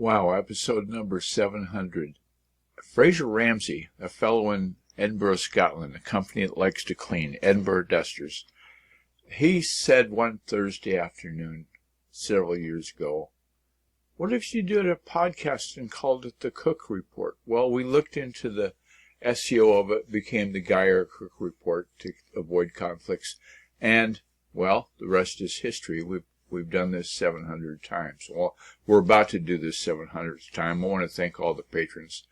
Wow, episode number 700. Fraser Ramsey, a fellow in Edinburgh, Scotland, a company that likes to clean, Edinburgh Dusters, he said one Thursday afternoon, several years ago, what if you did a podcast and called it the Cook Report? Well, we looked into the SEO of it, became the Geyer Cook Report to avoid conflicts, and, well, the rest is history. We've done this 700 times. Well, we're about to do this 700th time. I want to thank all the patrons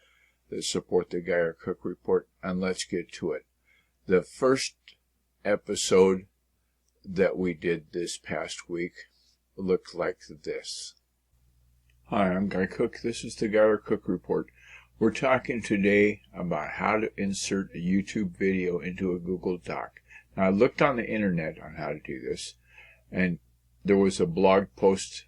that support the Geyer Cook Report, and let's get to it. The first episode that we did this past week looked like this. Hi, I'm Guy Cook. This is the Geyer Cook Report. We're talking today about how to insert a YouTube video into a Google Doc. Now, I looked on the internet on how to do this, and there was a blog post,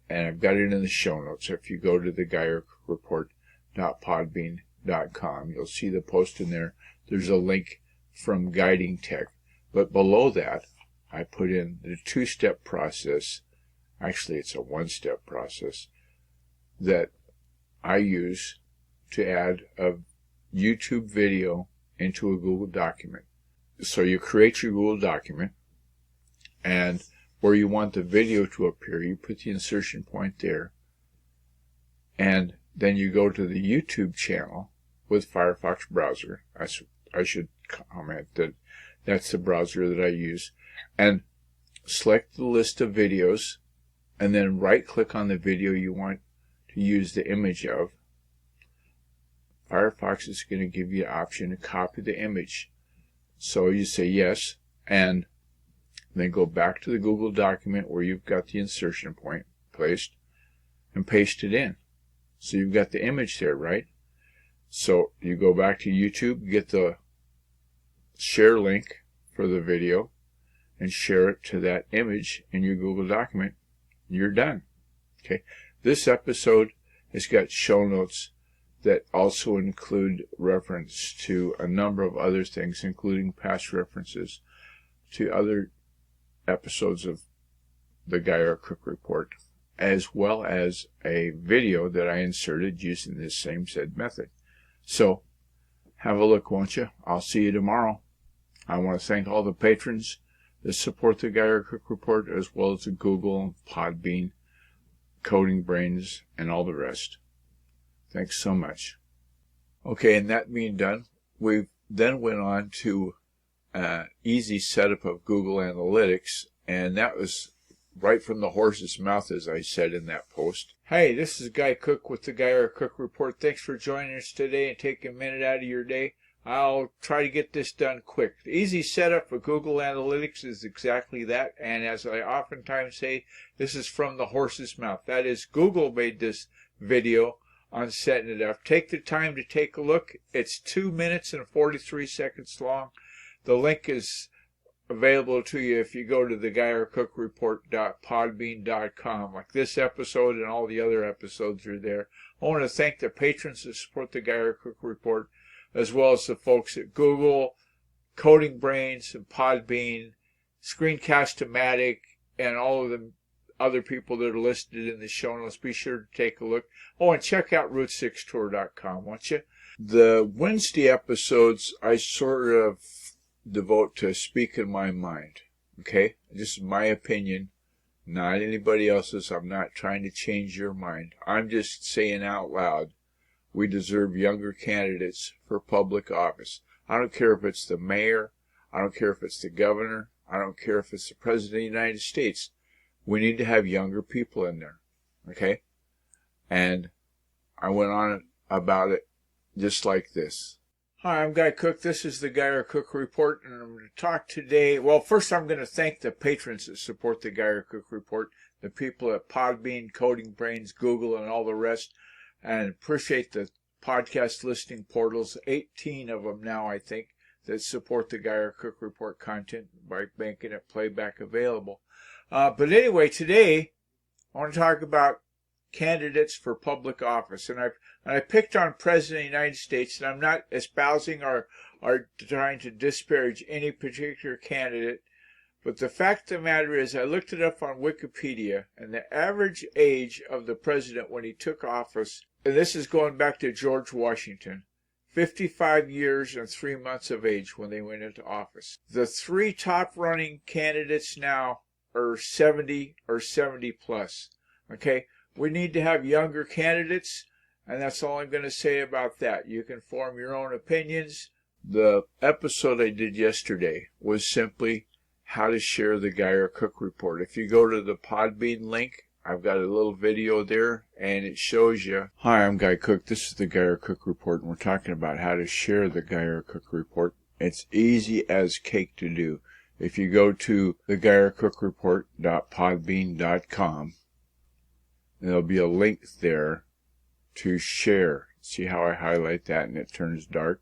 and I've got it in the show notes. If you go to the GeyerCookReport.podbean.com, you'll see the post in there. There's a link from Guiding Tech. But below that, I put in the two-step process. Actually, it's a one-step process that I use to add a YouTube video into a Google document. So you create your Google document, and where you want the video to appear, you put the insertion point there, and then you go to the YouTube channel with Firefox browser. I should comment that that's the browser that I use, and select the list of videos, and then right-click on the video you want to use the image of. Firefox is going to give you the option to copy the image. So you say yes, and then go back to the Google document where you've got the insertion point placed and paste it in. So you've got the image there, right? So you go back to YouTube, get the share link for the video, and share it to that image in your Google document. You're done. Okay. This episode has got show notes that also include reference to a number of other things, including past references to other episodes of the Geyer Cook Report, as well as a video that I inserted using this same said method. So, have a look, won't you? I'll see you tomorrow. I want to thank all the patrons that support the Geyer Cook Report, as well as the Google, Podbean, Coding Brains, and all the rest. Thanks so much. Okay, and that being done, we then went on to easy setup of Google Analytics, and that was right from the horse's mouth, as I said in that post. Hey, this is Guy Cook with the Geyer Cook Report. Thanks for joining us today and taking a minute out of your day. I'll try to get this done quick. The easy setup for Google Analytics is exactly that, and as I oftentimes say, this is from the horse's mouth. That is, Google made this video on setting it up. Take the time to take a look. It's 2 minutes and 43 seconds long. The link is available to you if you go to the GeyerCookReport.podbean.com. Like this episode and all the other episodes are there. I want to thank the patrons that support the Geyer Cook Report, as well as the folks at Google, Coding Brains, and Podbean, Screencast-O-Matic, and all of the other people that are listed in the show notes. Be sure to take a look. Oh, and check out Route6Tour.com, won't you? The Wednesday episodes I sort of devote to speaking my mind. Okay? This is my opinion, not anybody else's. I'm not trying to change your mind. I'm just saying out loud, we deserve younger candidates for public office. I don't care if it's the mayor. I don't care if it's the governor. I don't care if it's the president of the United States. We need to have younger people in there. Okay? And I went on about it just like this. Hi, I'm Guy Cook. This is the Geyer Cook Report, and I'm going to talk today. Well, first I'm going to thank the patrons that support the Geyer Cook Report, the people at Podbean, Coding Brains, Google, and all the rest, and appreciate the podcast listing portals, 18 of them now, I think, that support the Geyer Cook Report content by making it playback available. But anyway, today I want to talk about candidates for public office, and I picked on President of the United States, and I'm not espousing or trying to disparage any particular candidate, But the fact of the matter is, I looked it up on Wikipedia, and the average age of the president when he took office, and this is going back to George Washington, 55 years and 3 months of age when they went into office. The three top running candidates now are 70 or 70 plus. Okay, we need to have younger candidates, and that's all I'm going to say about that. You can form your own opinions. The episode I did yesterday was simply how to share the Geyer Cook report. If you go to the Podbean link, I've got a little video there, and it shows you, hi, I'm Guy Cook. This is the Geyer Cook report, and we're talking about how to share the Geyer Cook report. It's easy as cake to do. If you go to thegeyercookreport.podbean.com, there'll be a link there to share. See how I highlight that and it turns dark?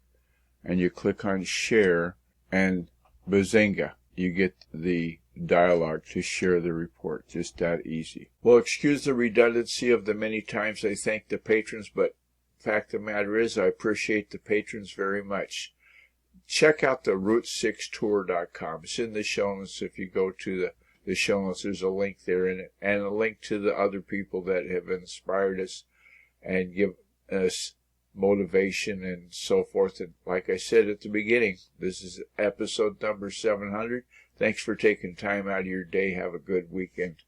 And you click on share, and bazinga, you get the dialogue to share the report. Just that easy. Well, excuse the redundancy of the many times I thank the patrons, but fact of the matter is I appreciate the patrons very much. Check out the route6tour.com. It's in the show notes. If you go to the show notes, there's a link there in it, and a link to the other people that have inspired us and give us motivation and so forth. And like I said at the beginning, this is episode number 700. Thanks for taking time out of your day. Have a good weekend.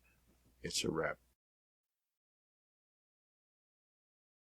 It's a wrap.